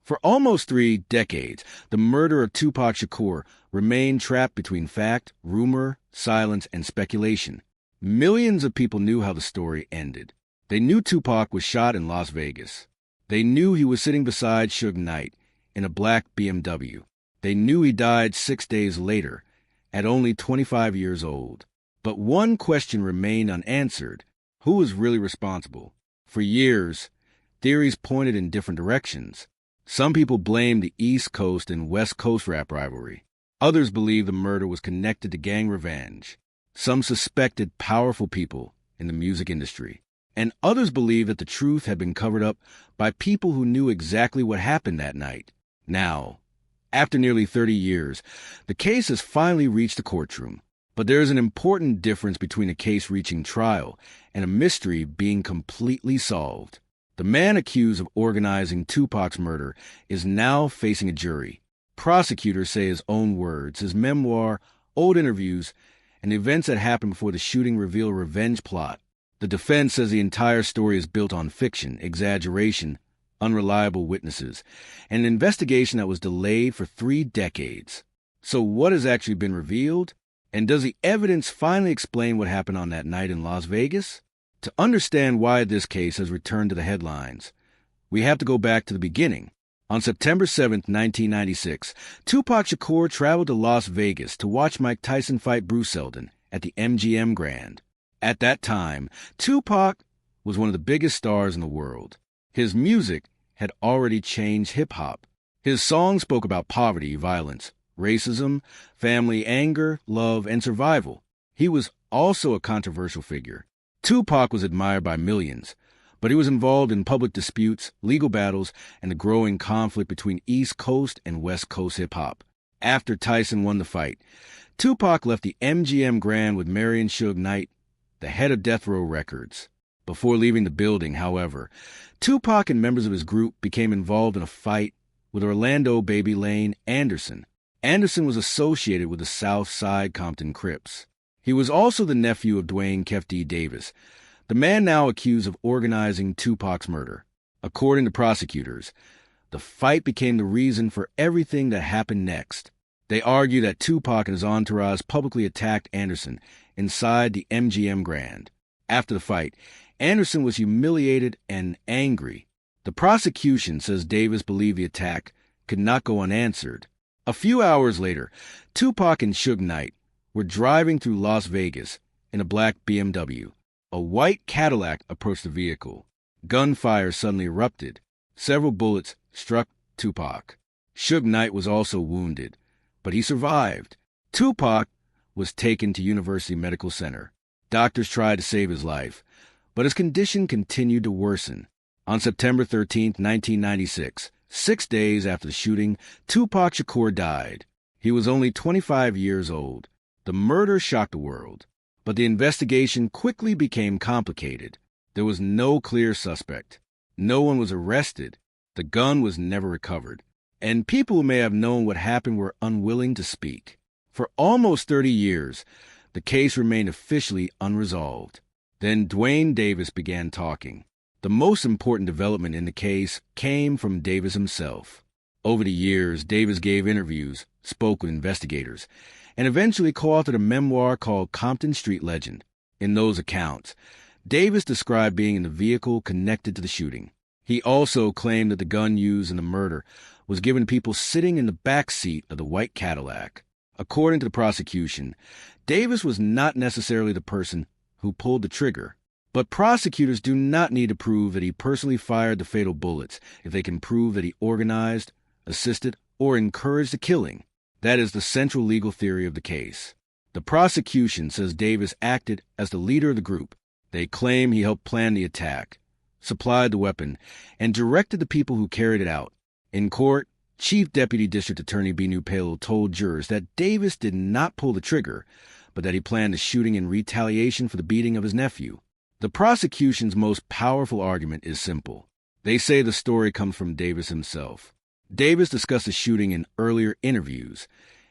For almost 3 decades, the murder of Tupac Shakur remained trapped between fact, rumor, silence, and speculation. Millions of people knew how the story ended. They knew Tupac was shot in Las Vegas. They knew he was sitting beside Suge Knight in a black BMW. They knew he died 6 days later, at only 25 years old. But one question remained unanswered. Who was really responsible? For years, theories pointed in different directions. Some people blamed the East Coast and West Coast rap rivalry. Others believed the murder was connected to gang revenge. Some suspected powerful people in the music industry. And others believed that the truth had been covered up by people who knew exactly what happened that night. Now, after nearly 30 years, the case has finally reached the courtroom. But there is an important difference between a case reaching trial and a mystery being completely solved. The man accused of organizing Tupac's murder is now facing a jury. Prosecutors say his own words, his memoir, old interviews, and the events that happened before the shooting reveal a revenge plot. The defense says the entire story is built on fiction, exaggeration, unreliable witnesses, and an investigation that was delayed for 3 decades. So what has actually been revealed? And does the evidence finally explain what happened on that night in Las Vegas? To understand why this case has returned to the headlines, we have to go back to the beginning. On September 7, 1996, Tupac Shakur traveled to Las Vegas to watch Mike Tyson fight Bruce Seldon at the MGM Grand. At that time, Tupac was one of the biggest stars in the world. His music had already changed hip-hop. His songs spoke about poverty, violence, racism, family, anger, love, and survival. He was also a controversial figure. Tupac was admired by millions, but he was involved in public disputes, legal battles, and the growing conflict between East Coast and West Coast hip-hop. After Tyson won the fight, Tupac left the MGM Grand with Marion Suge Knight, the head of Death Row Records. Before leaving the building, however, Tupac and members of his group became involved in a fight with Orlando Baby Lane Anderson. Anderson was associated with the South Side Compton Crips. He was also the nephew of Dwayne Kef D. Davis, the man now accused of organizing Tupac's murder. According to prosecutors, the fight became the reason for everything that happened next. They argue that Tupac and his entourage publicly attacked Anderson inside the MGM Grand. After the fight, Anderson was humiliated and angry. The prosecution says Davis believed the attack could not go unanswered. A few hours later, Tupac and Suge Knight were driving through Las Vegas in a black BMW. A white Cadillac approached the vehicle. Gunfire suddenly erupted. Several bullets struck Tupac. Suge Knight was also wounded, but he survived. Tupac was taken to University Medical Center. Doctors tried to save his life, but his condition continued to worsen. On September 13, 1996, 6 days after the shooting, Tupac Shakur died. He was only 25 years old. The murder shocked the world, but the investigation quickly became complicated. There was no clear suspect. No one was arrested. The gun was never recovered. And people who may have known what happened were unwilling to speak. For almost 30 years, the case remained officially unresolved. Then Dwayne Davis began talking. The most important development in the case came from Davis himself. Over the years, Davis gave interviews, spoke with investigators, and eventually co-authored a memoir called Compton Street Legend. In those accounts, Davis described being in the vehicle connected to the shooting. He also claimed that the gun used in the murder was given to people sitting in the back seat of the white Cadillac. According to the prosecution, Davis was not necessarily the person who pulled the trigger. But prosecutors do not need to prove that he personally fired the fatal bullets if they can prove that he organized, assisted, or encouraged the killing. That is the central legal theory of the case. The prosecution says Davis acted as the leader of the group. They claim he helped plan the attack, supplied the weapon, and directed the people who carried it out. In court, Chief Deputy District Attorney Binu Pelo told jurors that Davis did not pull the trigger, but that he planned the shooting in retaliation for the beating of his nephew. The prosecution's most powerful argument is simple. They say the story comes from Davis himself. Davis discussed the shooting in earlier interviews,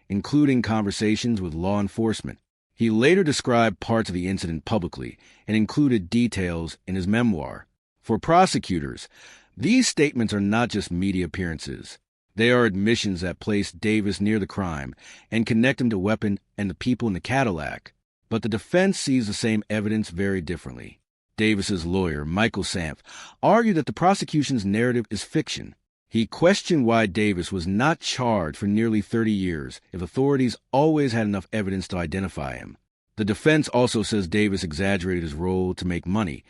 including conversations with law enforcement. He later described parts of the incident publicly and included details in his memoir. For prosecutors, These statements are not just media appearances. They are admissions that place Davis near the crime and connect him to weapon and the people in the Cadillac. But the defense sees the same evidence very differently. Davis's lawyer, Michael Samph, argued that the prosecution's narrative is fiction. He questioned why Davis was not charged for nearly 30 years if authorities always had enough evidence to identify him. The defense also says Davis exaggerated his role to make money,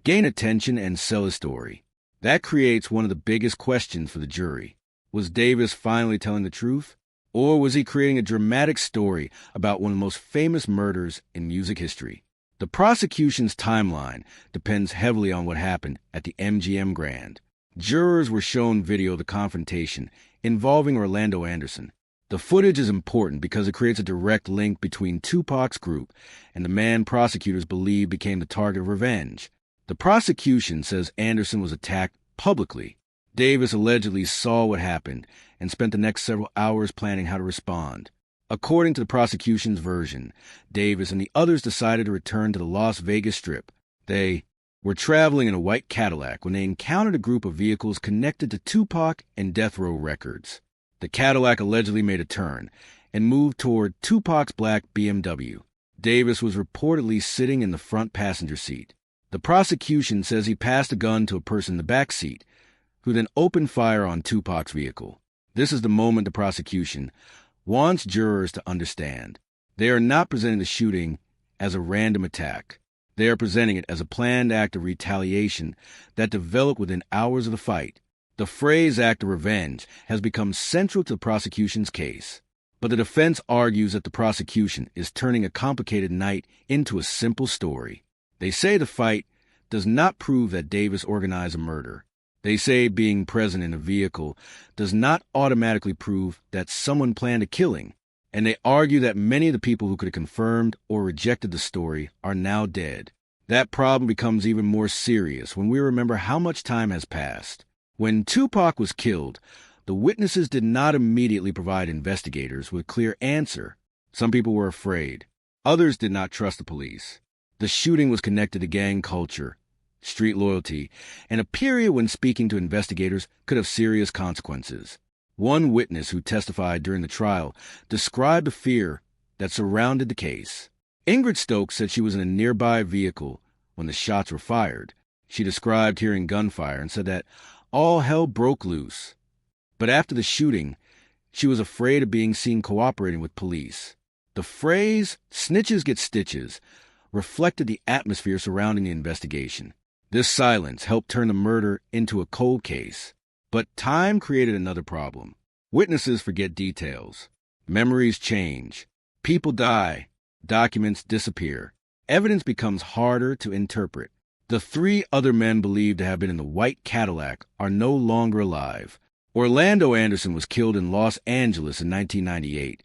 gain attention, and sell his story. That creates one of the biggest questions for the jury. Was Davis finally telling the truth? Or was he creating a dramatic story about one of the most famous murders in music history? The prosecution's timeline depends heavily on what happened at the MGM Grand. Jurors were shown video of the confrontation involving Orlando Anderson. The footage is important because it creates a direct link between Tupac's group and the man prosecutors believe became the target of revenge. The prosecution says Anderson was attacked publicly. Davis allegedly saw what happened and spent the next several hours planning how to respond. According to the prosecution's version, Davis and the others decided to return to the Las Vegas Strip. They were traveling in a white Cadillac when they encountered a group of vehicles connected to Tupac and Death Row Records. The Cadillac allegedly made a turn and moved toward Tupac's black BMW. Davis was reportedly sitting in the front passenger seat. The prosecution says he passed a gun to a person in the back seat, who then opened fire on Tupac's vehicle. This is the moment the prosecution wants jurors to understand. They are not presenting the shooting as a random attack. They are presenting it as a planned act of retaliation that developed within hours of the fight. The phrase act of revenge has become central to the prosecution's case. But the defense argues that the prosecution is turning a complicated night into a simple story. They say the fight does not prove that Davis organized a murder. They say being present in a vehicle does not automatically prove that someone planned a killing. And they argue that many of the people who could have confirmed or rejected the story are now dead. That problem becomes even more serious when we remember how much time has passed. When Tupac was killed, the witnesses did not immediately provide investigators with a clear answer. Some people were afraid. Others did not trust the police. The shooting was connected to gang culture, street loyalty, and a period when speaking to investigators could have serious consequences. One witness who testified during the trial described the fear that surrounded the case. Ingrid Stokes said she was in a nearby vehicle when the shots were fired. She described hearing gunfire and said that all hell broke loose. But after the shooting, she was afraid of being seen cooperating with police. The phrase, "snitches get stitches," reflected the atmosphere surrounding the investigation. This silence helped turn the murder into a cold case. But time created another problem. Witnesses forget details. Memories change. People die. Documents disappear. Evidence becomes harder to interpret. The 3 other men believed to have been in the white Cadillac are no longer alive. Orlando Anderson was killed in Los Angeles in 1998,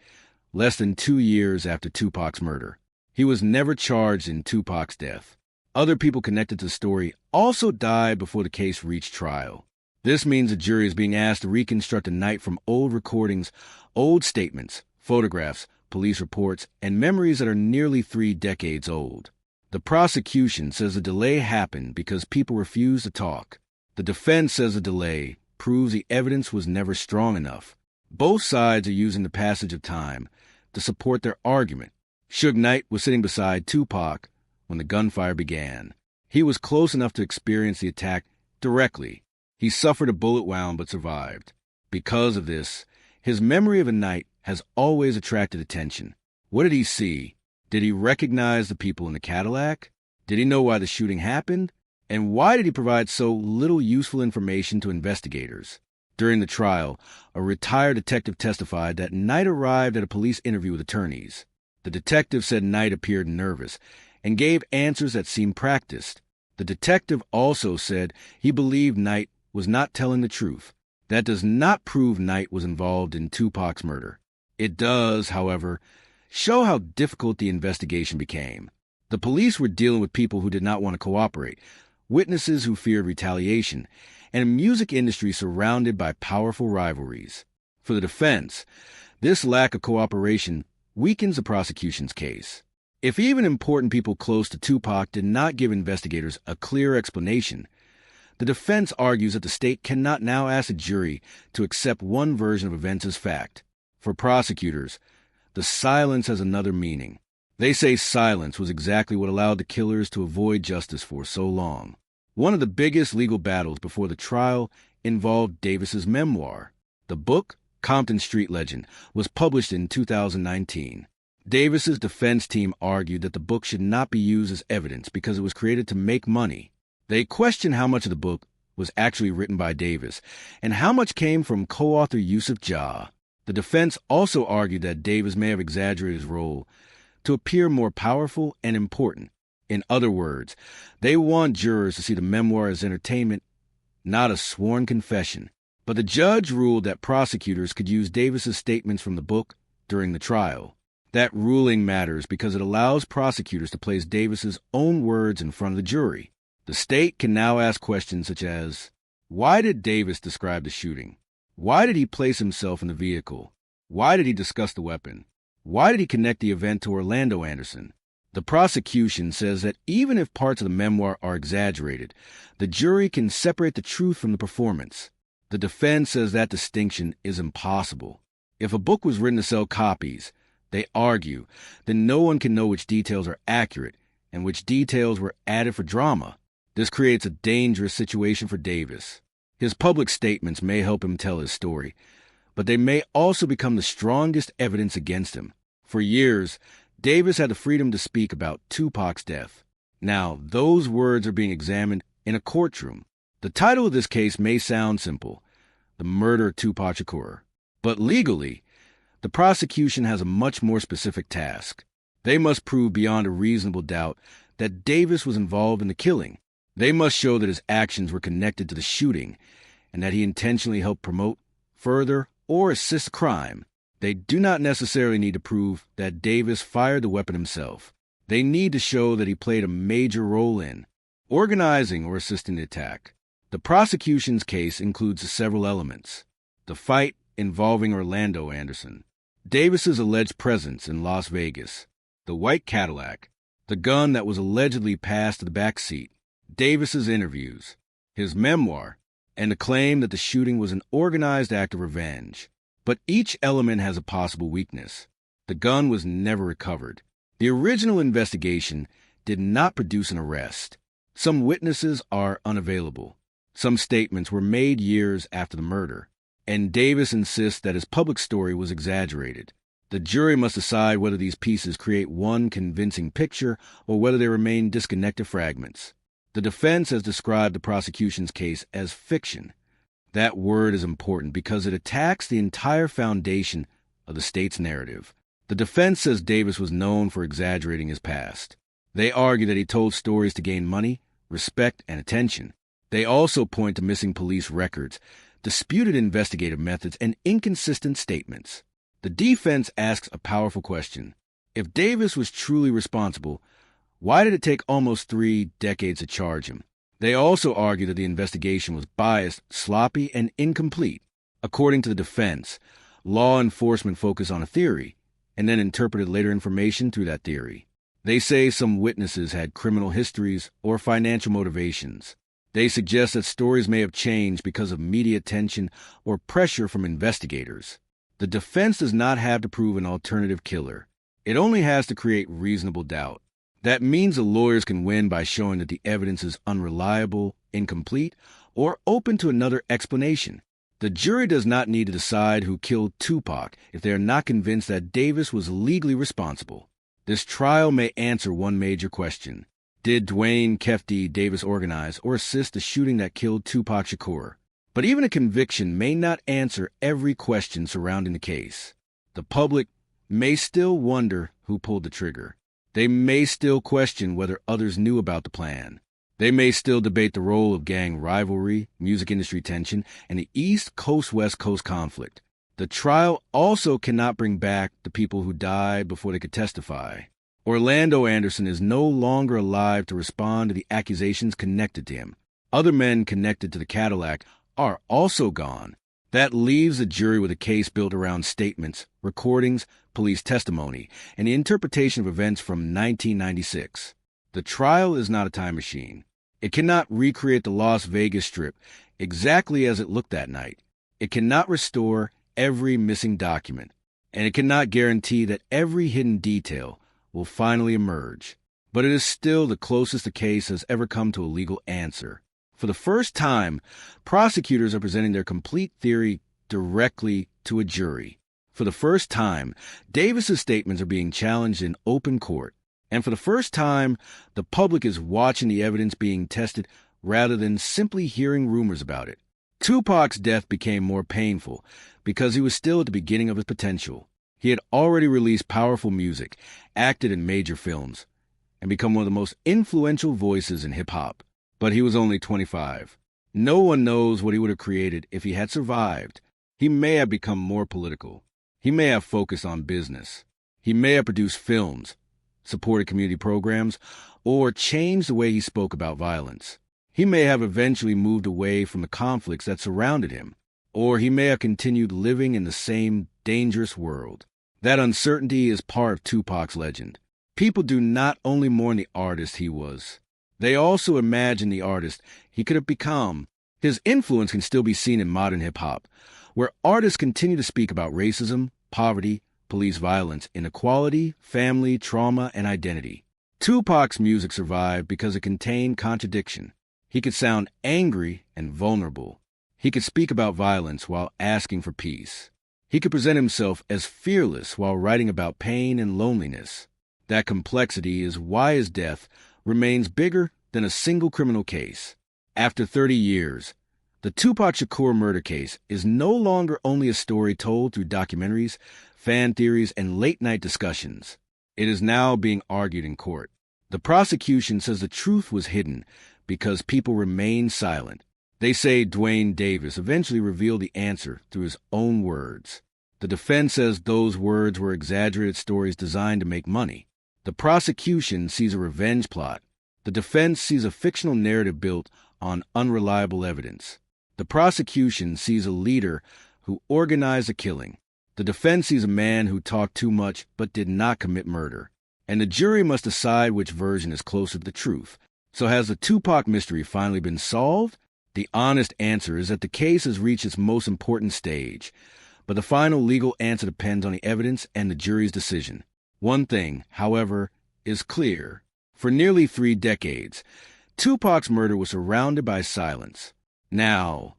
less than 2 years after Tupac's murder. He was never charged in Tupac's death. Other people connected to the story also died before the case reached trial. This means the jury is being asked to reconstruct a night from old recordings, old statements, photographs, police reports, and memories that are nearly 3 decades old. The prosecution says the delay happened because people refused to talk. The defense says the delay proves the evidence was never strong enough. Both sides are using the passage of time to support their argument. Suge Knight was sitting beside Tupac when the gunfire began. He was close enough to experience the attack directly. He suffered a bullet wound but survived. Because of this, his memory of a night has always attracted attention. What did he see? Did he recognize the people in the Cadillac? Did he know why the shooting happened? And why did he provide so little useful information to investigators? During the trial, a retired detective testified that Knight arrived at a police interview with attorneys. The detective said Knight appeared nervous and gave answers that seemed practiced. The detective also said he believed Knight was not telling the truth. That does not prove Knight was involved in Tupac's murder. It does, however, show how difficult the investigation became. The police were dealing with people who did not want to cooperate, witnesses who feared retaliation, and a music industry surrounded by powerful rivalries. For the defense, this lack of cooperation weakens the prosecution's case. If even important people close to Tupac did not give investigators a clear explanation, The defense argues that the state cannot now ask a jury to accept one version of events as fact. For prosecutors, the silence has another meaning. They say silence was exactly what allowed the killers to avoid justice for so long. One of the biggest legal battles before the trial involved Davis's memoir. The book, Compton Street Legend, was published in 2019. Davis's defense team argued that the book should not be used as evidence because it was created to make money. They questioned how much of the book was actually written by Davis and how much came from co-author Yusuf Jah. The defense also argued that Davis may have exaggerated his role to appear more powerful and important. In other words, they want jurors to see the memoir as entertainment, not a sworn confession. But the judge ruled that prosecutors could use Davis's statements from the book during the trial. That ruling matters because it allows prosecutors to place Davis's own words in front of the jury. The state can now ask questions such as, why did Davis describe the shooting? Why did he place himself in the vehicle? Why did he discuss the weapon? Why did he connect the event to Orlando Anderson? The prosecution says that even if parts of the memoir are exaggerated, the jury can separate the truth from the performance. The defense says that distinction is impossible. If a book was written to sell copies, they argue, then no one can know which details are accurate and which details were added for drama. This creates a dangerous situation for Davis. His public statements may help him tell his story, but they may also become the strongest evidence against him. For years, Davis had the freedom to speak about Tupac's death. Now, those words are being examined in a courtroom. The title of this case may sound simple, the murder of Tupac Shakur. But legally, the prosecution has a much more specific task. They must prove beyond a reasonable doubt that Davis was involved in the killing. They must show that his actions were connected to the shooting and that he intentionally helped promote, further, or assist crime. They do not necessarily need to prove that Davis fired the weapon himself. They need to show that he played a major role in organizing or assisting the attack. The prosecution's case includes several elements. The fight involving Orlando Anderson, Davis's alleged presence in Las Vegas, the white Cadillac, the gun that was allegedly passed to the back seat, Davis's interviews, his memoir, and the claim that the shooting was an organized act of revenge. But each element has a possible weakness. The gun was never recovered. The original investigation did not produce an arrest. Some witnesses are unavailable. Some statements were made years after the murder, and Davis insists that his public story was exaggerated. The jury must decide whether these pieces create one convincing picture or whether they remain disconnected fragments. The defense has described the prosecution's case as fiction. That word is important because it attacks the entire foundation of the state's narrative. The defense says Davis was known for exaggerating his past. They argue that he told stories to gain money, respect, and attention. They also point to missing police records, disputed investigative methods, and inconsistent statements. The defense asks a powerful question. If Davis was truly responsible, why did it take almost 3 decades to charge him? They also argue that the investigation was biased, sloppy, and incomplete. According to the defense, law enforcement focused on a theory and then interpreted later information through that theory. They say some witnesses had criminal histories or financial motivations. They suggest that stories may have changed because of media attention or pressure from investigators. The defense does not have to prove an alternative killer. It only has to create reasonable doubt. That means the lawyers can win by showing that the evidence is unreliable, incomplete, or open to another explanation. The jury does not need to decide who killed Tupac if they are not convinced that Davis was legally responsible. This trial may answer one major question. Did Dwayne "Kefty" Davis organize or assist the shooting that killed Tupac Shakur? But even a conviction may not answer every question surrounding the case. The public may still wonder who pulled the trigger. They may still question whether others knew about the plan. They may still debate the role of gang rivalry, music industry tension, and the East Coast-West Coast conflict. The trial also cannot bring back the people who died before they could testify. Orlando Anderson is no longer alive to respond to the accusations connected to him. Other men connected to the Cadillac are also gone. That leaves the jury with a case built around statements, recordings, police testimony, and the interpretation of events from 1996. The trial is not a time machine. It cannot recreate the Las Vegas Strip exactly as it looked that night. It cannot restore every missing document, and it cannot guarantee that every hidden detail will finally emerge. But it is still the closest the case has ever come to a legal answer. For the first time, prosecutors are presenting their complete theory directly to a jury. For the first time, Davis's statements are being challenged in open court. And for the first time, the public is watching the evidence being tested rather than simply hearing rumors about it. Tupac's death became more painful because he was still at the beginning of his potential. He had already released powerful music, acted in major films, and become one of the most influential voices in hip-hop. But he was only 25. No one knows what he would have created if he had survived. He may have become more political. He may have focused on business. He may have produced films, supported community programs, or changed the way he spoke about violence. He may have eventually moved away from the conflicts that surrounded him, or he may have continued living in the same dangerous world. That uncertainty is part of Tupac's legend. People do not only mourn the artist he was, they also imagine the artist he could have become. His influence can still be seen in modern hip-hop, where artists continue to speak about racism, poverty, police violence, inequality, family, trauma, and identity. Tupac's music survived because it contained contradiction. He could sound angry and vulnerable. He could speak about violence while asking for peace. He could present himself as fearless while writing about pain and loneliness. That complexity is why his death remains bigger than a single criminal case. After 30 years, the Tupac Shakur murder case is no longer only a story told through documentaries, fan theories, and late-night discussions. It is now being argued in court. The prosecution says the truth was hidden because people remained silent. They say Dwayne Davis eventually revealed the answer through his own words. The defense says those words were exaggerated stories designed to make money. The prosecution sees a revenge plot. The defense sees a fictional narrative built on unreliable evidence. The prosecution sees a leader who organized a killing. The defense sees a man who talked too much but did not commit murder. And the jury must decide which version is closer to the truth. So has the Tupac mystery finally been solved? The honest answer is that the case has reached its most important stage. But the final legal answer depends on the evidence and the jury's decision. One thing, however, is clear. For nearly 3 decades, Tupac's murder was surrounded by silence. Now,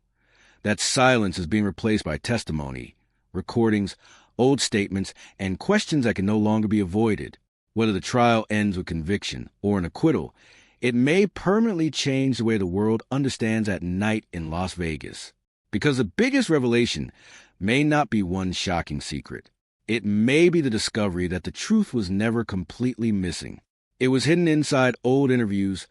that silence is being replaced by testimony, recordings, old statements, and questions that can no longer be avoided. Whether the trial ends with conviction or an acquittal, it may permanently change the way the world understands that night in Las Vegas. Because the biggest revelation may not be one shocking secret. It may be the discovery that the truth was never completely missing. It was hidden inside old interviews,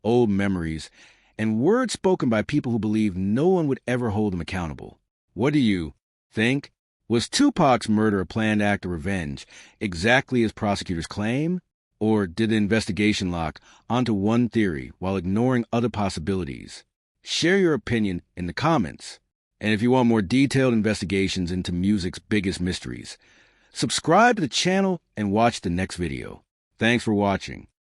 old memories, and words spoken by people who believed no one would ever hold them accountable. What do you think? Was Tupac's murder a planned act of revenge, exactly as prosecutors claim? Or did the investigation lock onto one theory while ignoring other possibilities? Share your opinion in the comments. And if you want more detailed investigations into music's biggest mysteries, subscribe to the channel and watch the next video. Thanks for watching.